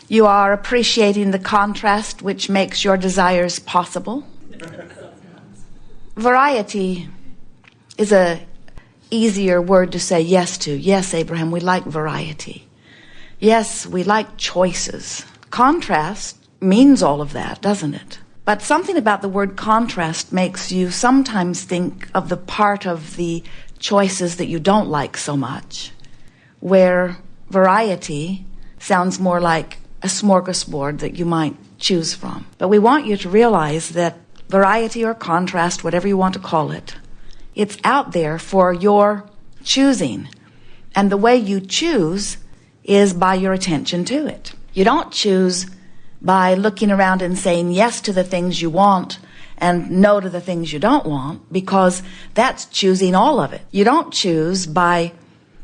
You are appreciating the contrast which makes your desires possible. Variety is a easier word to say yes to. Yes, Abraham, we like variety. Yes, we like choices. Contrast means all of that, doesn't it? But something about the word contrast makes you sometimes think of the part of the choices that you don't like so much, where variety sounds more like a smorgasbord that you might choose from. But we want you to realize that variety or contrast, whatever you want to call it, it's out there for your choosing. And the way you choose is by your attention to it. You don't choose by looking around and saying yes to the things you want and no to the things you don't want, because that's choosing all of it. You don't choose by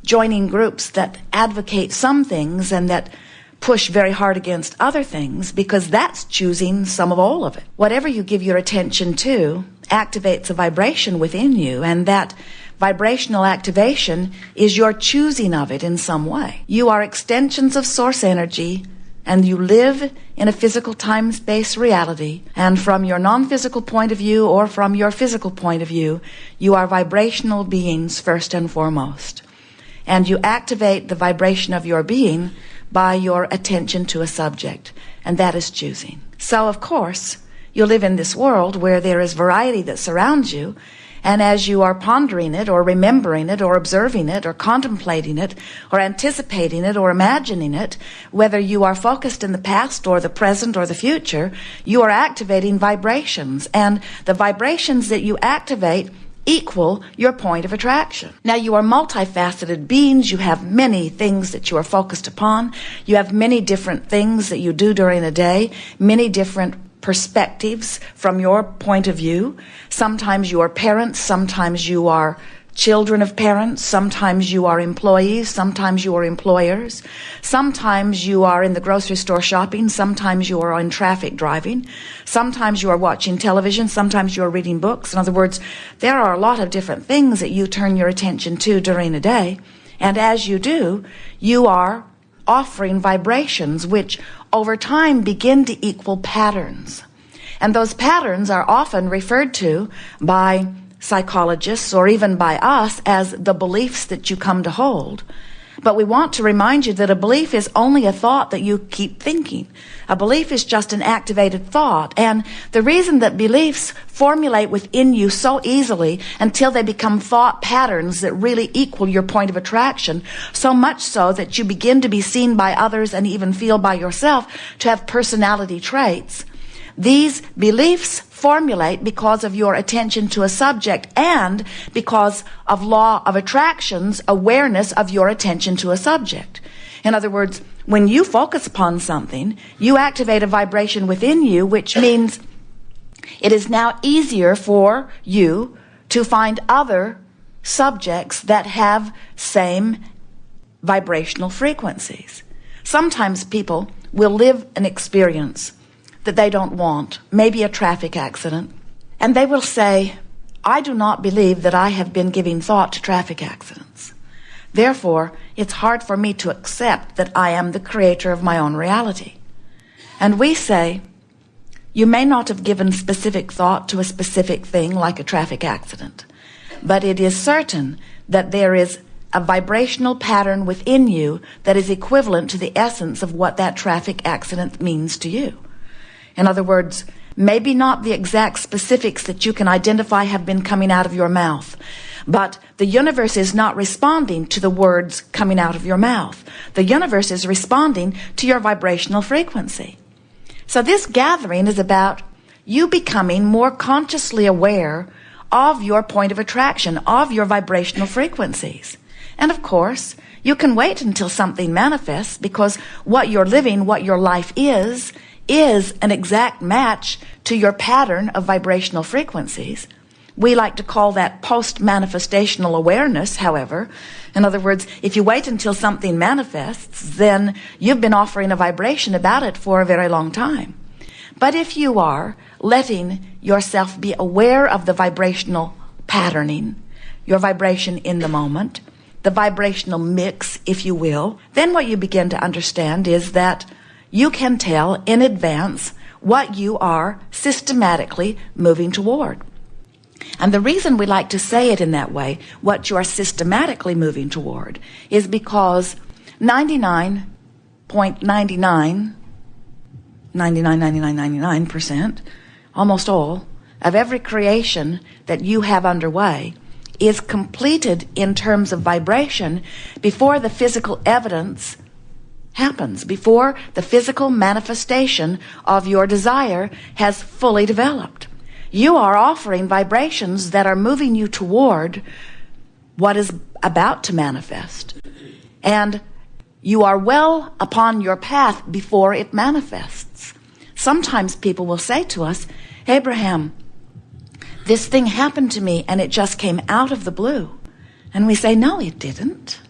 joining groups that advocate some things and that push very hard against other things, because that's choosing some of all of it. Whatever you give your attention to activates a vibration within you, and that vibrational activation is your choosing of it in some way. You are extensions of source energy, and you live in a physical time-space reality, and from your non-physical point of view or from your physical point of view, you are vibrational beings first and foremost. And you activate the vibration of your being by your attention to a subject, and that is choosing. So, of course, you live in this world where there is variety that surrounds you, and as you are pondering it, or remembering it, or observing it, or contemplating it, or anticipating it, or imagining it, whether you are focused in the past, or the present, or the future, you are activating vibrations, and the vibrations that you activate equal your point of attraction. Now, you are multifaceted beings. You have many things that you are focused upon. You have many different things that you do during a day, many different perspectives from your point of view. Sometimes you are parents, sometimes you are children of parents, sometimes you are employees, sometimes you are employers, sometimes you are in the grocery store shopping, sometimes you are in traffic driving, sometimes you are watching television, sometimes you are reading books. In other words, there are a lot of different things that you turn your attention to during a day, and as you do, you are offering vibrations which over time begin to equal patterns. And those patterns are often referred to by psychologists or even by us as the beliefs that you come to hold. But we want to remind you that a belief is only a thought that you keep thinking. A belief is just an activated thought. And the reason that beliefs formulate within you so easily until they become thought patterns that really equal your point of attraction, so much so that you begin to be seen by others and even feel by yourself to have personality traits. These beliefs formulate because of your attention to a subject and because of law of attraction's awareness of your attention to a subject. In other words, when you focus upon something, you activate a vibration within you, which means it is now easier for you to find other subjects that have same vibrational frequencies. Sometimes people will live an experience that they don't want, maybe a traffic accident, and they will say, I do not believe that I have been giving thought to traffic accidents. Therefore, it's hard for me to accept that I am the creator of my own reality. And we say, you may not have given specific thought to a specific thing like a traffic accident, but it is certain that there is a vibrational pattern within you that is equivalent to the essence of what that traffic accident means to you. In other words, maybe not the exact specifics that you can identify have been coming out of your mouth, but the universe is not responding to the words coming out of your mouth. The universe is responding to your vibrational frequency. So this gathering is about you becoming more consciously aware of your point of attraction, of your vibrational frequencies. And of course, you can wait until something manifests, because what you're living, what your life is an exact match to your pattern of vibrational frequencies. We like to call that post-manifestational awareness, however. In other words, if you wait until something manifests, then you've been offering a vibration about it for a very long time. But if you are letting yourself be aware of the vibrational patterning, your vibration in the moment, the vibrational mix, if you will, then what you begin to understand is that you can tell in advance what you are systematically moving toward. And the reason we like to say it in that way, what you are systematically moving toward, is because 99.99%, almost all, of every creation that you have underway is completed in terms of vibration before the physical evidence happens, before the physical manifestation of your desire has fully developed. You are offering vibrations that are moving you toward what is about to manifest. And you are well upon your path before it manifests. Sometimes people will say to us, Abraham, this thing happened to me and it just came out of the blue. And we say, no, it didn't.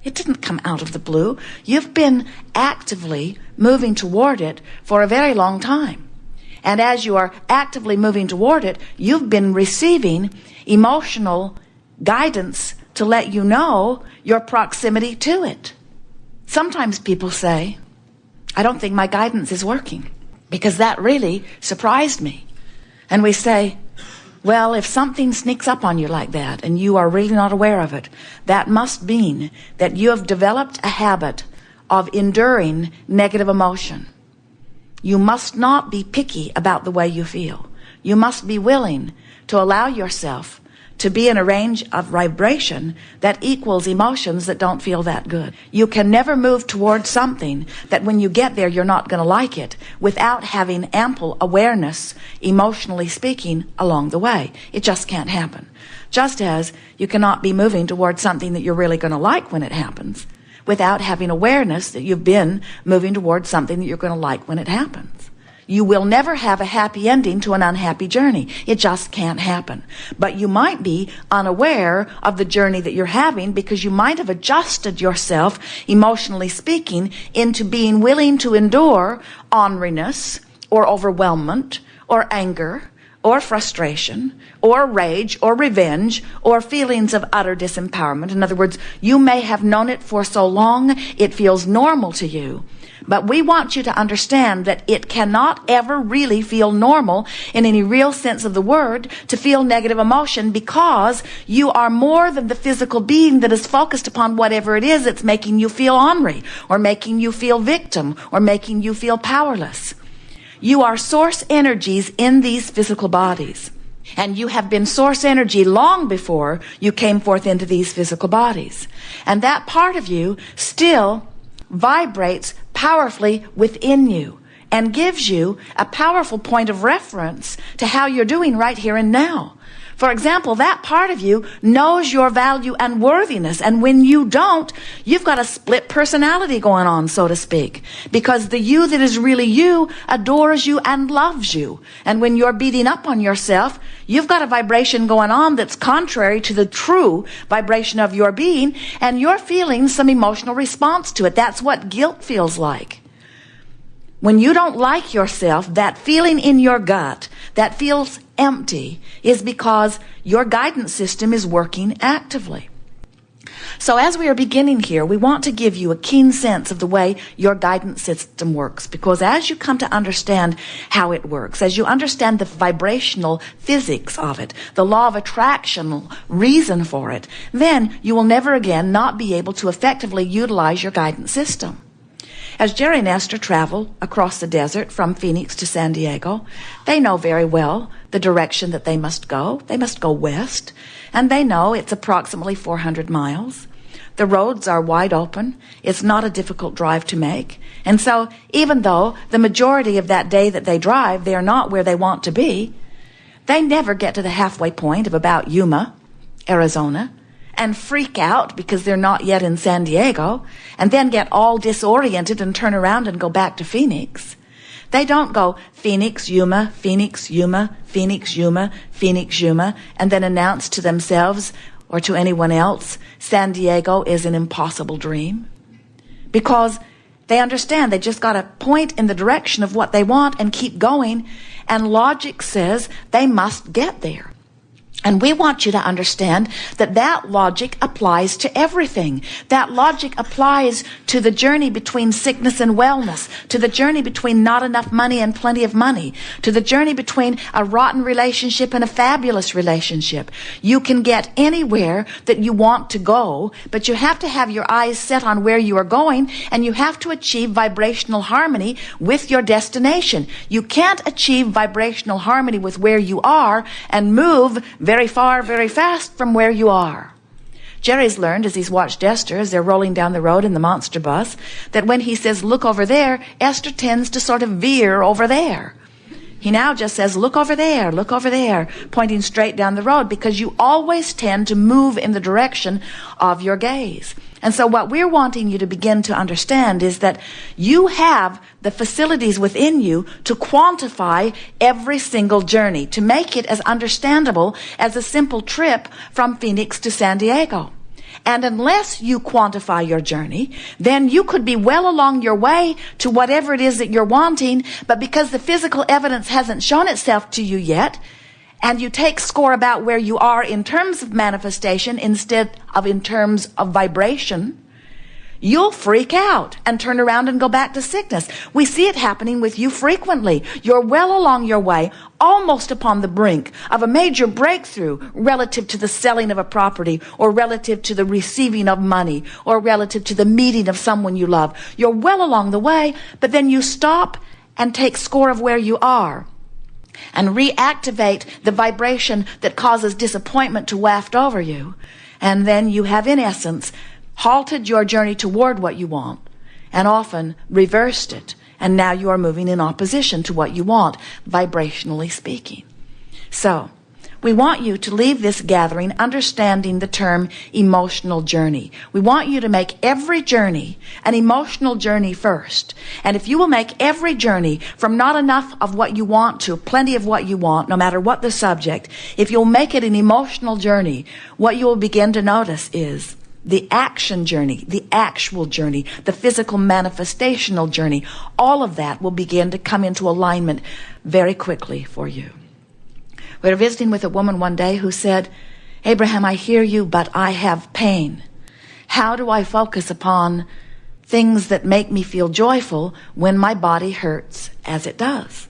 It didn't come out of the blue. You've been actively moving toward it for a very long time. And as you are actively moving toward it, you've been receiving emotional guidance to let you know your proximity to it. Sometimes people say, I don't think my guidance is working, because that really surprised me. And we say, well, if something sneaks up on you like that and you are really not aware of it, that must mean that you have developed a habit of enduring negative emotion. You must not be picky about the way you feel. You must be willing to allow yourself to be in a range of vibration that equals emotions that don't feel that good. You can never move towards something that when you get there, you're not going to like it without having ample awareness, emotionally speaking, along the way. It just can't happen. Just as you cannot be moving towards something that you're really going to like when it happens without having awareness that you've been moving towards something that you're going to like when it happens. You will never have a happy ending to an unhappy journey. It just can't happen. But you might be unaware of the journey that you're having because you might have adjusted yourself, emotionally speaking, into being willing to endure orneriness or overwhelmment or anger or frustration or rage or revenge or feelings of utter disempowerment. In other words, you may have known it for so long, it feels normal to you. But we want you to understand that it cannot ever really feel normal in any real sense of the word to feel negative emotion, because you are more than the physical being that is focused upon whatever it is that's making you feel ornery or making you feel victim or making you feel powerless. You are source energies in these physical bodies. And you have been source energy long before you came forth into these physical bodies. And that part of you still vibrates powerfully within you and gives you a powerful point of reference to how you're doing right here and now. For example, that part of you knows your value and worthiness, and when you don't, you've got a split personality going on, so to speak, because the you that is really you adores you and loves you. And when you're beating up on yourself, you've got a vibration going on that's contrary to the true vibration of your being, and you're feeling some emotional response to it. That's what guilt feels like. When you don't like yourself, that feeling in your gut that feels empty is because your guidance system is working actively. So as we are beginning here, we want to give you a keen sense of the way your guidance system works, because as you come to understand how it works, as you understand the vibrational physics of it, the law of attraction, reason for it, then you will never again not be able to effectively utilize your guidance system. As Jerry and Esther travel across the desert from Phoenix to San Diego, they know very well the direction that they must go. They must go west, and they know it's approximately 400 miles. The roads are wide open. It's not a difficult drive to make. And so even though the majority of that day that they drive, they are not where they want to be, they never get to the halfway point of about Yuma, Arizona, and freak out because they're not yet in San Diego, and then get all disoriented and turn around and go back to Phoenix. They don't go Phoenix, Yuma, Phoenix, Yuma, Phoenix, Yuma, Phoenix, Yuma, and then announce to themselves or to anyone else, San Diego is an impossible dream. Because they understand they just got to point in the direction of what they want and keep going, and logic says they must get there. And we want you to understand that that logic applies to everything. That logic applies to the journey between sickness and wellness, to the journey between not enough money and plenty of money, to the journey between a rotten relationship and a fabulous relationship. You can get anywhere that you want to go, but you have to have your eyes set on where you are going, and you have to achieve vibrational harmony with your destination. You can't achieve vibrational harmony with where you are and move very far, very fast from where you are. Jerry's learned as he's watched Esther as they're rolling down the road in the monster bus that when he says, look over there, Esther tends to sort of veer over there. He now just says, look over there, pointing straight down the road, because you always tend to move in the direction of your gaze. And so what we're wanting you to begin to understand is that you have the facilities within you to quantify every single journey, to make it as understandable as a simple trip from Phoenix to San Diego. And unless you quantify your journey, then you could be well along your way to whatever it is that you're wanting, but because the physical evidence hasn't shown itself to you yet, and you take score about where you are in terms of manifestation instead of in terms of vibration, you'll freak out and turn around and go back to sickness. We see it happening with you frequently. You're well along your way, almost upon the brink of a major breakthrough relative to the selling of a property, or relative to the receiving of money, or relative to the meeting of someone you love. You're well along the way, but then you stop and take score of where you are and reactivate the vibration that causes disappointment to waft over you. And then you have, in essence, halted your journey toward what you want, and often reversed it. And now you are moving in opposition to what you want, vibrationally speaking. So, we want you to leave this gathering understanding the term emotional journey. We want you to make every journey an emotional journey first. And if you will make every journey from not enough of what you want to plenty of what you want, no matter what the subject, if you'll make it an emotional journey, what you will begin to notice is the action journey, the actual journey, the physical manifestational journey, all of that will begin to come into alignment very quickly for you. We were visiting with a woman one day who said, Abraham, I hear you, but I have pain. How do I focus upon things that make me feel joyful when my body hurts as it does?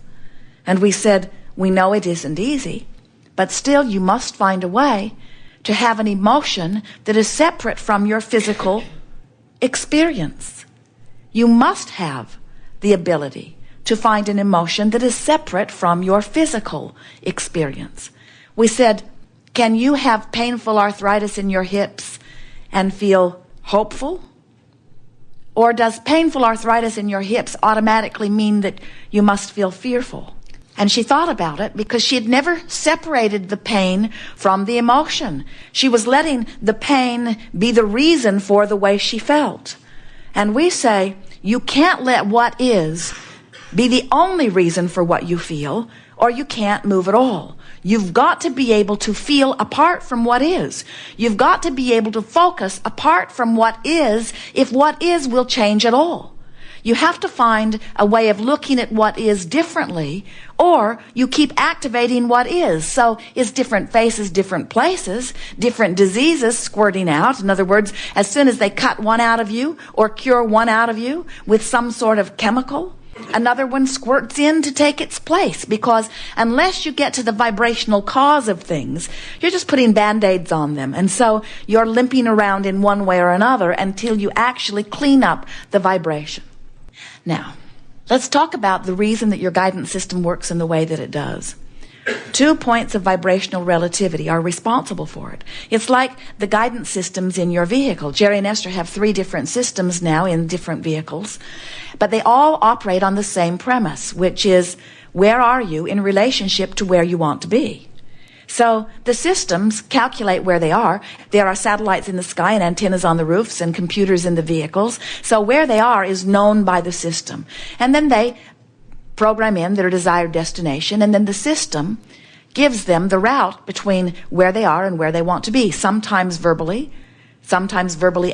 And we said, we know it isn't easy, but still you must find a way to have an emotion that is separate from your physical experience. You must have the ability to find an emotion that is separate from your physical experience. We said, can you have painful arthritis in your hips and feel hopeful? Or does painful arthritis in your hips automatically mean that you must feel fearful? And she thought about it because she had never separated the pain from the emotion. She was letting the pain be the reason for the way she felt. And we say, you can't let what is be the only reason for what you feel, or you can't move at all. You've got to be able to feel apart from what is. You've got to be able to focus apart from what is, if what is will change at all. You have to find a way of looking at what is differently, or you keep activating what is. So is different faces, different places, different diseases squirting out. In other words, as soon as they cut one out of you or cure one out of you with some sort of chemical, another one squirts in to take its place, because unless you get to the vibrational cause of things, you're just putting band-aids on them. And so you're limping around in one way or another until you actually clean up the vibration. Now, let's talk about the reason that your guidance system works in the way that it does. 2 points of vibrational relativity are responsible for it. It's like the guidance systems in your vehicle. Jerry and Esther have 3 different systems now in different vehicles, but they all operate on the same premise, which is, where are you in relationship to where you want to be? So the systems calculate where they are. There are satellites in the sky and antennas on the roofs and computers in the vehicles. So where they are is known by the system. And then they program in their desired destination, and then the system gives them the route between where they are and where they want to be, sometimes verbally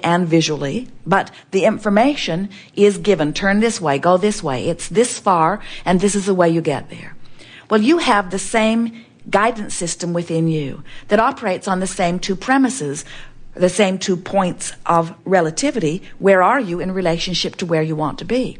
and visually, but the information is given. Turn this way, go this way, it's this far, and this is the way you get there. Well, you have the same guidance system within you that operates on the same two premises, the same 2 points of relativity. Where are you in relationship to where you want to be?